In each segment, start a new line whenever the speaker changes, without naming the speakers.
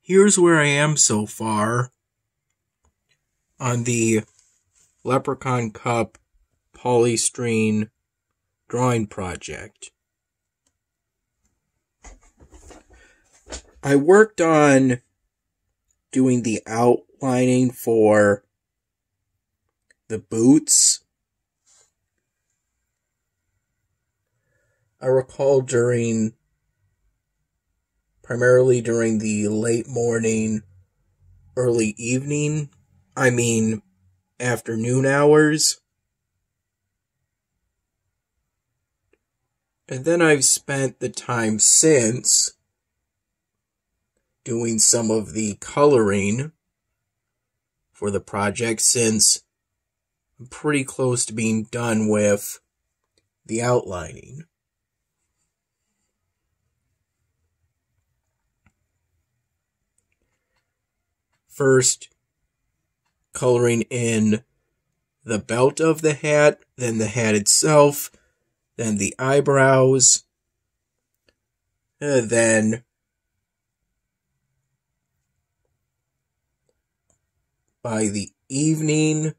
here's where I am so far on the Leprechaun Cup polystyrene drawing project. I worked on doing the outlining for the boots. I recall primarily during the late morning, early evening, afternoon hours. And then I've spent the time since doing some of the coloring for the project, since I'm pretty close to being done with the outlining. First, coloring in the belt of the hat, then the hat itself, then the eyebrows, and then by the evening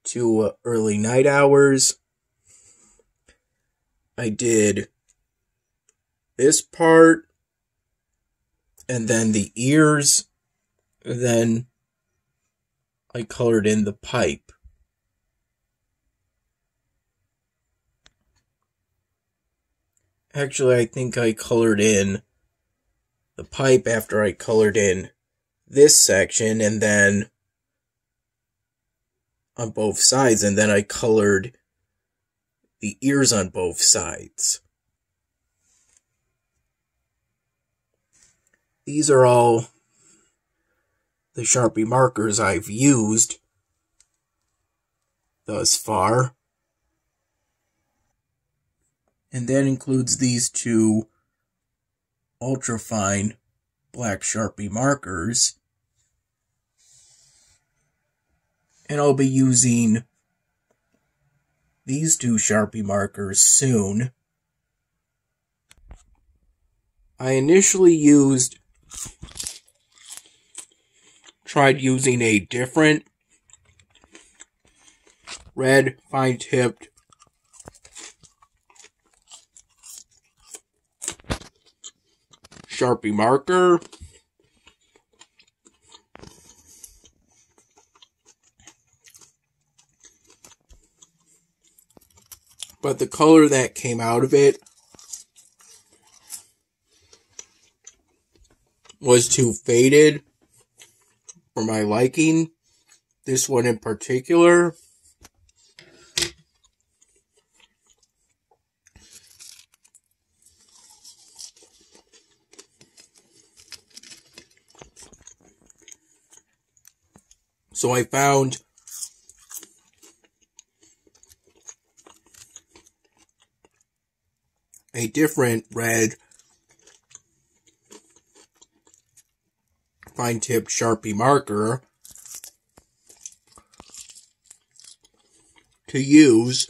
to early night hours, I did this part, and then the ears, and then I colored in the pipe. Actually, I think I colored in the pipe after I colored in this section, and then on both sides, and then I colored the ears on both sides. These are all the Sharpie markers I've used thus far. And that includes these two ultrafine black Sharpie markers. And I'll be using these two Sharpie markers soon. I initially tried using a different red fine-tipped Sharpie marker. But the color that came out of it was too faded for my liking. This one in particular. So I found a different red fine-tipped Sharpie marker to use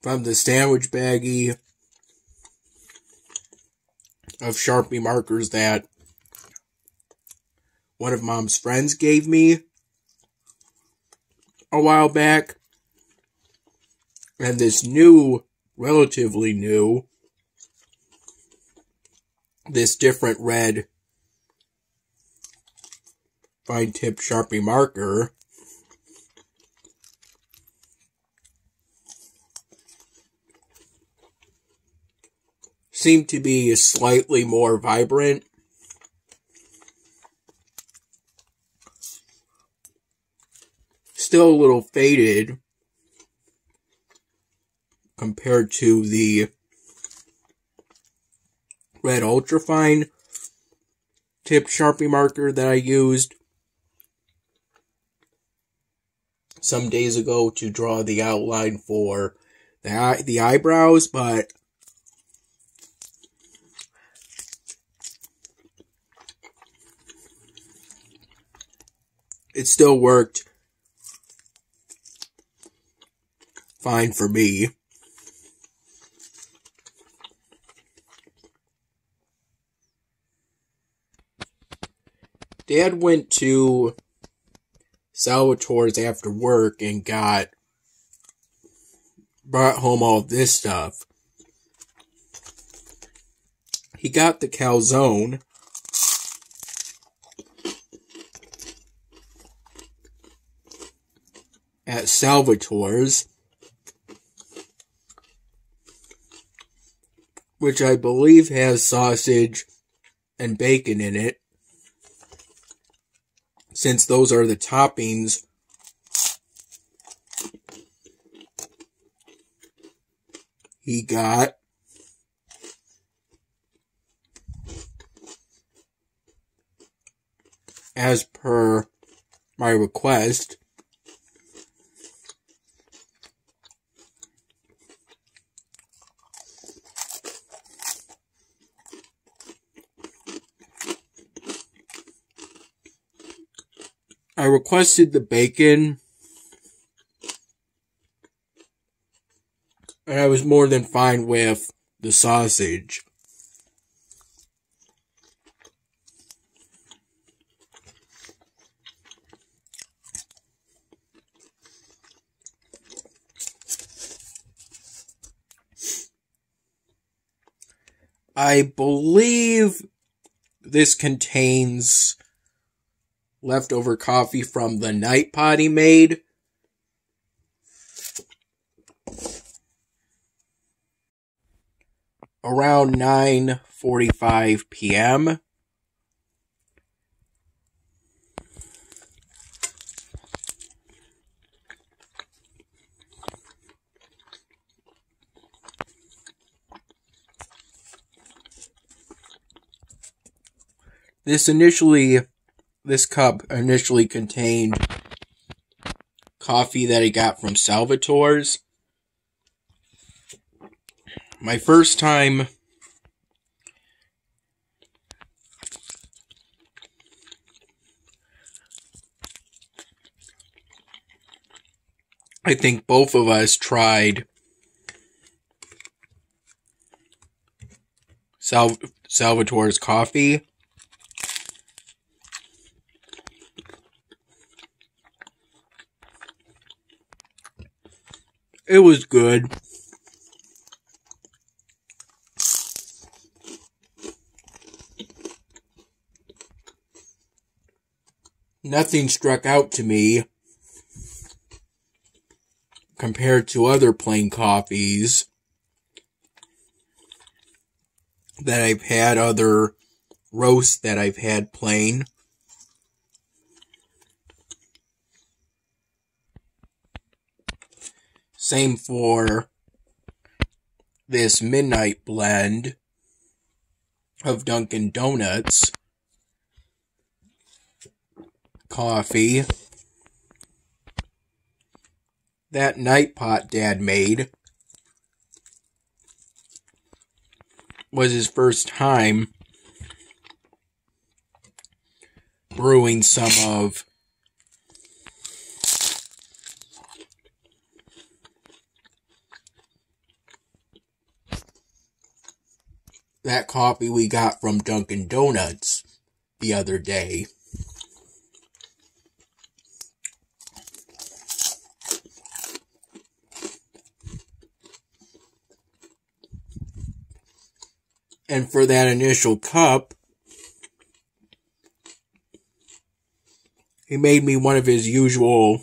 from the sandwich baggie of Sharpie markers that one of Mom's friends gave me a while back. And this new, relatively new, this different red fine-tipped Sharpie marker seemed to be slightly more vibrant. Still a little faded compared to the red ultrafine tipped Sharpie marker that I used some days ago to draw the outline for the eyebrows, but it still worked fine for me. Dad went to Salvatore's after work and brought home all this stuff. He got the calzone. At Salvatore's, which I believe has sausage and bacon in it, since those are the toppings he got. As per my request. I requested the bacon, and I was more than fine with the sausage. I believe this contains leftover coffee from the night pot he made. Around 9:45 p.m. This cup initially contained coffee that I got from Salvatore's. My first time I think both of us tried Salvatore's coffee. It was good. Nothing struck out to me compared to other plain coffees that I've had, other roasts that I've had plain. Same for this midnight blend of Dunkin' Donuts coffee. That night pot Dad made was his first time brewing some of that coffee we got from Dunkin' Donuts the other day. And for that initial cup, he made me one of his usual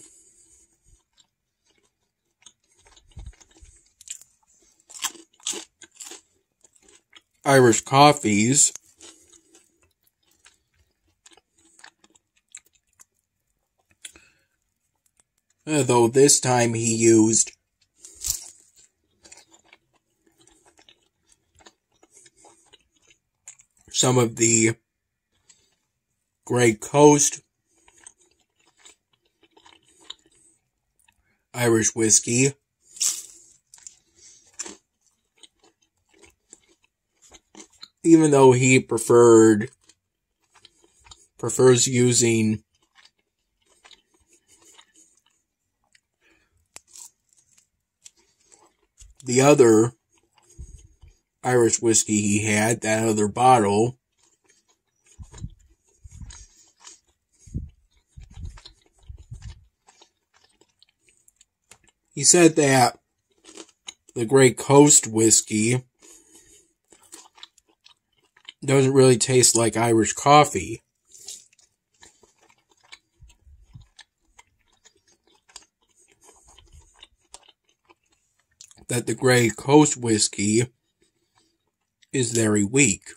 Irish coffees. Though this time he used some of the Grey Coast Irish whiskey. Even though he prefers using the other Irish whiskey he had, that other bottle. He said that the Grey Coast whiskey doesn't really taste like Irish coffee. That the Grey Coast whiskey is very weak.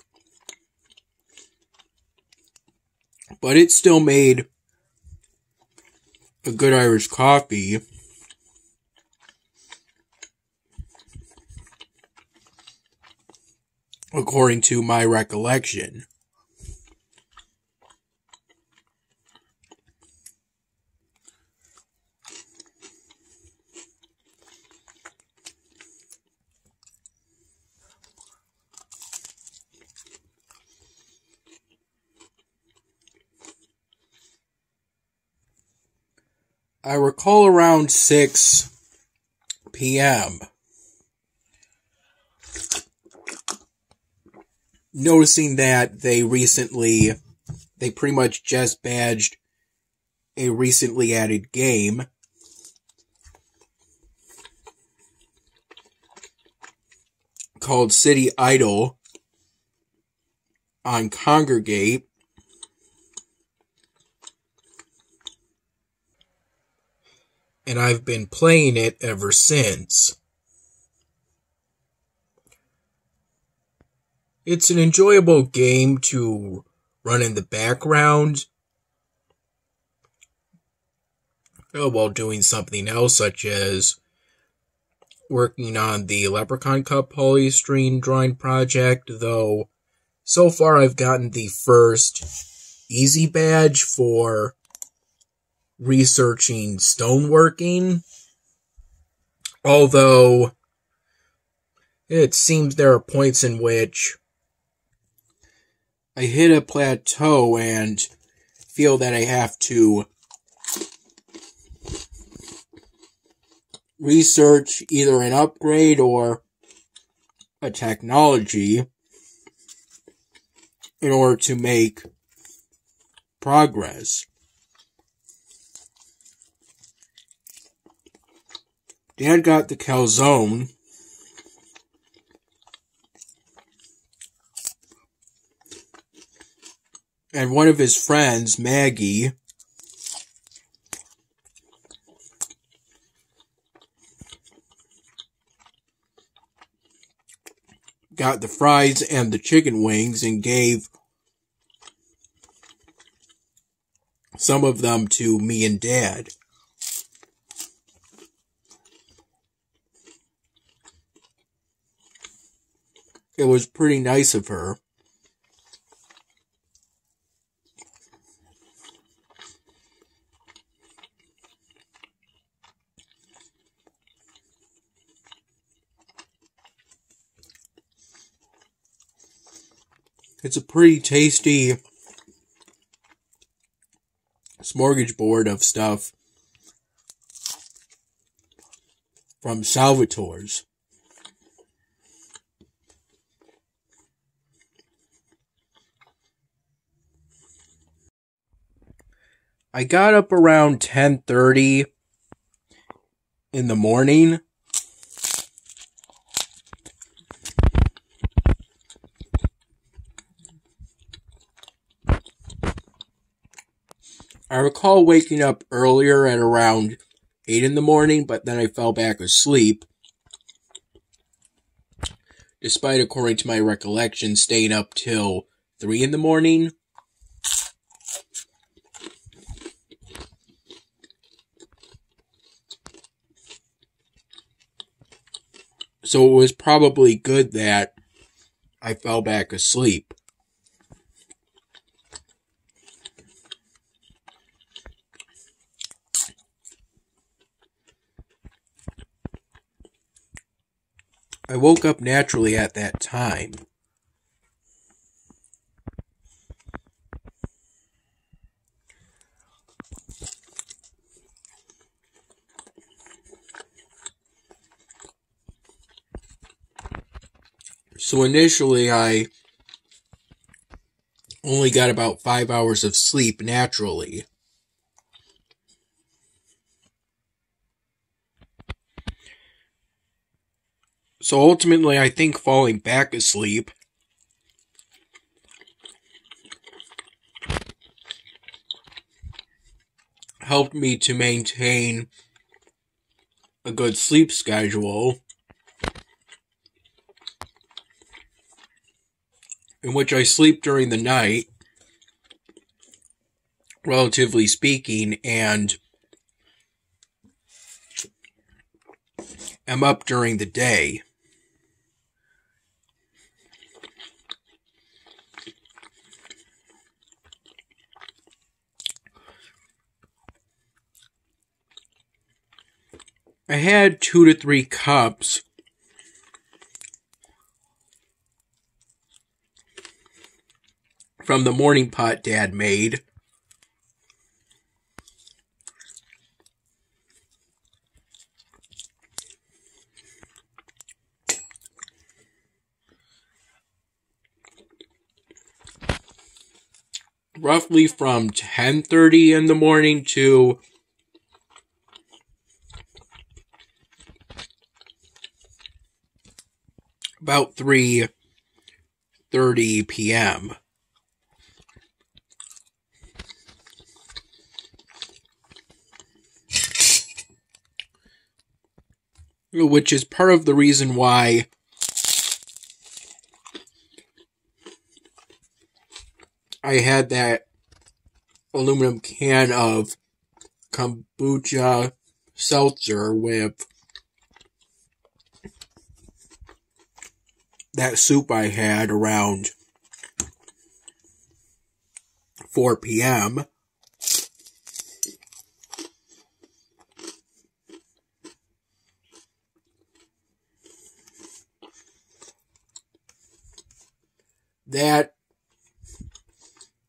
But it still made a good Irish coffee. According to my recollection. I recall around 6 p.m. noticing that they pretty much just badged a recently added game called City Idol on Kongregate. And I've been playing it ever since. It's an enjoyable game to run in the background while doing something else, such as working on the Leprechaun Cup polystyrene drawing project, though so far I've gotten the first easy badge for researching stoneworking, although it seems there are points in which I hit a plateau and feel that I have to research either an upgrade or a technology in order to make progress. Dad got the calzone. And one of his friends, Maggie, got the fries and the chicken wings and gave some of them to me and Dad. It was pretty nice of her. It's a pretty tasty smorgasbord of stuff from Salvatore's. I got up around 10:30 in the morning. I recall waking up earlier at around 8 in the morning, but then I fell back asleep. Despite, according to my recollection, staying up till 3 in the morning. So it was probably good that I fell back asleep. I woke up naturally at that time. So initially I only got about 5 hours of sleep naturally. So ultimately, I think falling back asleep helped me to maintain a good sleep schedule, in which I sleep during the night, relatively speaking, and am up during the day. I had 2 to 3 cups from the morning pot Dad made. Roughly from 10:30 in the morning to about 3:30 p.m. Which is part of the reason why I had that aluminum can of kombucha seltzer with that soup I had around 4 p.m. That,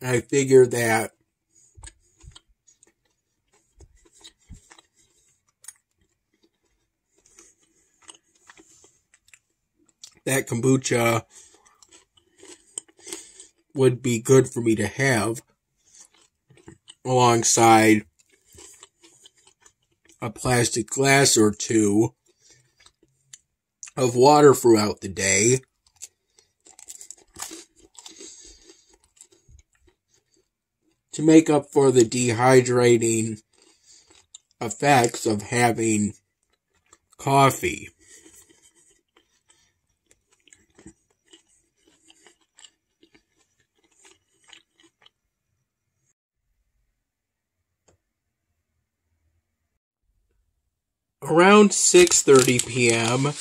I figure that kombucha would be good for me to have alongside a plastic glass or two of water throughout the day, to make up for the dehydrating effects of having coffee. Around 6:30 p.m.,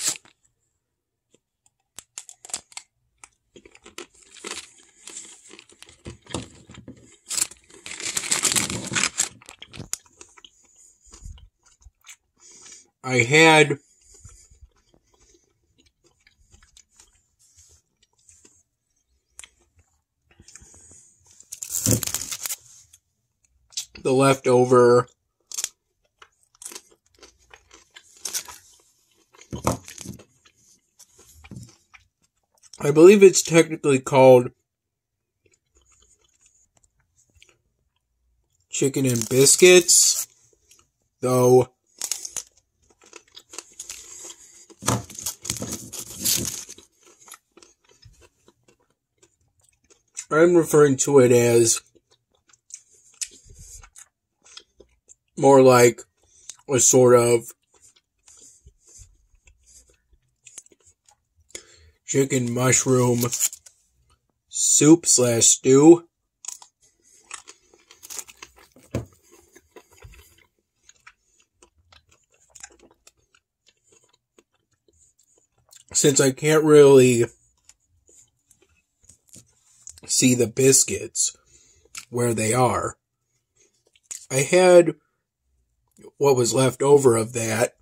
I had the leftover I believe it's technically called chicken and biscuits, though I'm referring to it as more like a sort of chicken mushroom soup/stew. Since I can't really see the biscuits where they are, I had what was left over of that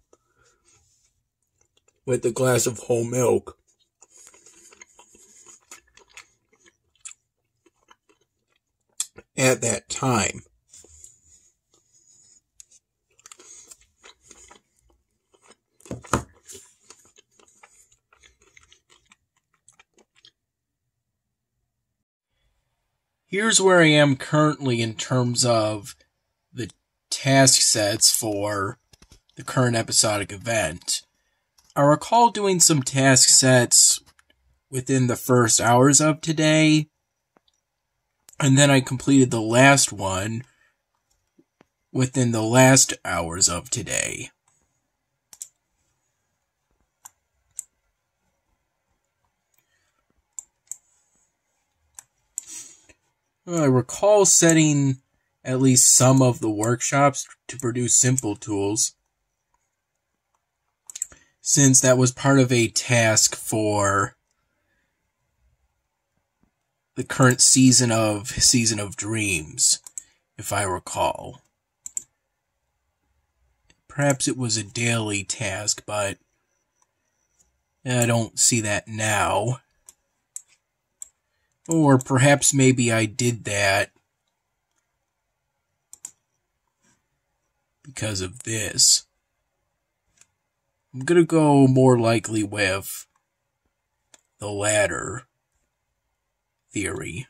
with a glass of whole milk. At that time. here's where I am currently in terms of the task sets for the current episodic event. I recall doing some task sets within the first hours of today, and then I completed the last one within the last hours of today. I recall setting at least some of the workshops to produce simple tools, since that was part of a task for the current Season of Dreams, if I recall. Perhaps it was a daily task, but I don't see that now. Or perhaps maybe I did that because of this. I'm gonna go more likely with the latter theory.